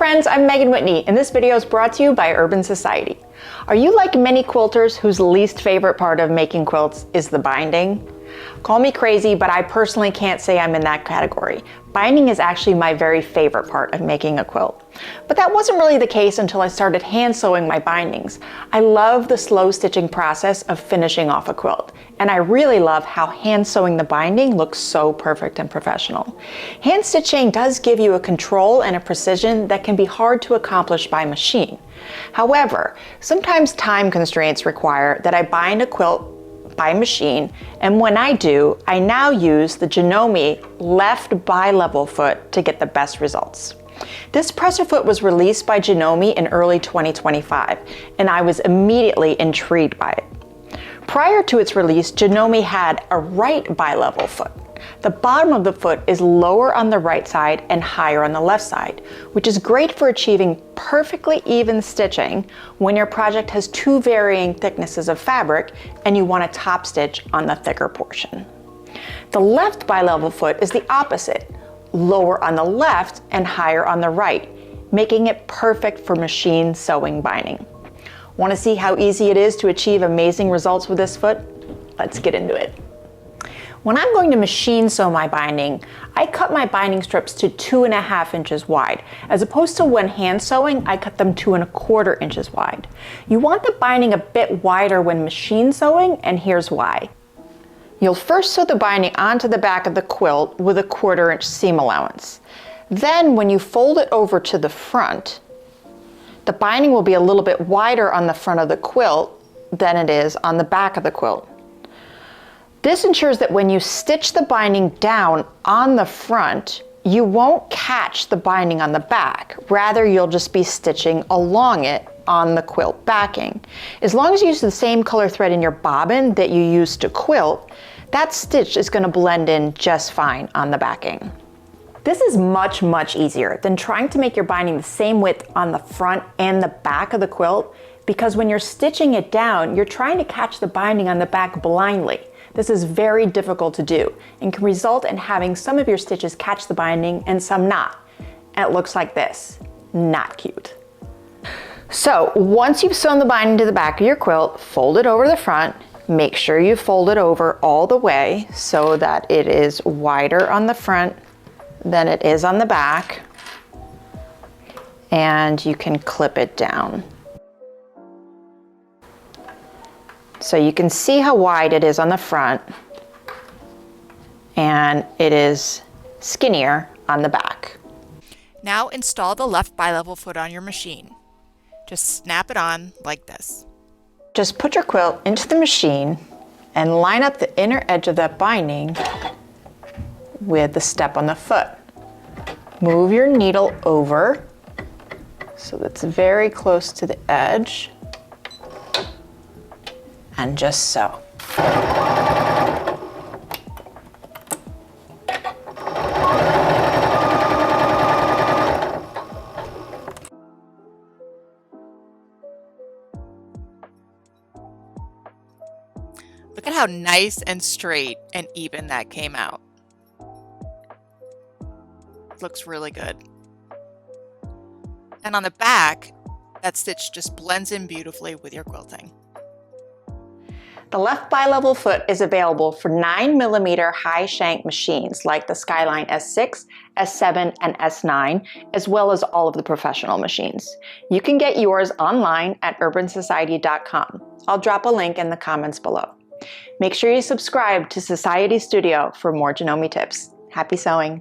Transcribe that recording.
friends, I'm Megan Whitney, and this video is brought to you by Urban Society. Are you like many quilters whose least favorite part of making quilts is the binding? Call me crazy, but I personally can't say I'm in that category. Binding is actually my very favorite part of making a quilt. But that wasn't really the case until I started hand sewing my bindings. I love the slow stitching process of finishing off a quilt, and I really love how hand sewing the binding looks so perfect and professional. Hand stitching does give you a control and a precision that can be hard to accomplish by machine. However, sometimes time constraints require that I bind a quilt by machine, and when I do, I now use the Janome left bi-level foot to get the best results. This presser foot was released by Janome in early 2025, and I was immediately intrigued by it. Prior to its release, Janome had a right bi-level foot. The bottom of the foot is lower on the right side and higher on the left side, which is great for achieving perfectly even stitching when your project has two varying thicknesses of fabric and you want to top stitch on the thicker portion. The left bi-level foot is the opposite, lower on the left and higher on the right, making it perfect for machine sewing binding. Want to see how easy it is to achieve amazing results with this foot? Let's get into it. When I'm going to machine sew my binding, I cut my binding strips to 2.5 inches wide, as opposed to when hand sewing, I cut them 2.25 inches wide. You want the binding a bit wider when machine sewing, and here's why. You'll first sew the binding onto the back of the quilt with a 1/4 inch seam allowance. Then when you fold it over to the front, the binding will be a little bit wider on the front of the quilt than it is on the back of the quilt. This ensures that when you stitch the binding down on the front, you won't catch the binding on the back. Rather, you'll just be stitching along it on the quilt backing. As long as you use the same color thread in your bobbin that you use to quilt, that stitch is going to blend in just fine on the backing. This is much, much easier than trying to make your binding the same width on the front and the back of the quilt, because when you're stitching it down, you're trying to catch the binding on the back blindly. This is very difficult to do and can result in having some of your stitches catch the binding and some not. And it looks like this. Not cute. So once you've sewn the binding to the back of your quilt, fold it over the front. Make sure you fold it over all the way so that it is wider on the front than it is on the back. And you can clip it down. So you can see how wide it is on the front, and it is skinnier on the back. Now install the left bi-level foot on your machine. Just snap it on like this. Just put your quilt into the machine and line up the inner edge of that binding with the step on the foot. Move your needle over so that's very close to the edge. And just sew. Look at how nice and straight and even that came out. Looks really good. And on the back, that stitch just blends in beautifully with your quilting. The left bi-level foot is available for 9mm high shank machines like the Skyline S6, S7, and S9, as well as all of the professional machines. You can get yours online at urbansociety.com. I'll drop a link in the comments below. Make sure you subscribe to Sewciety Studio for more Janome tips. Happy sewing!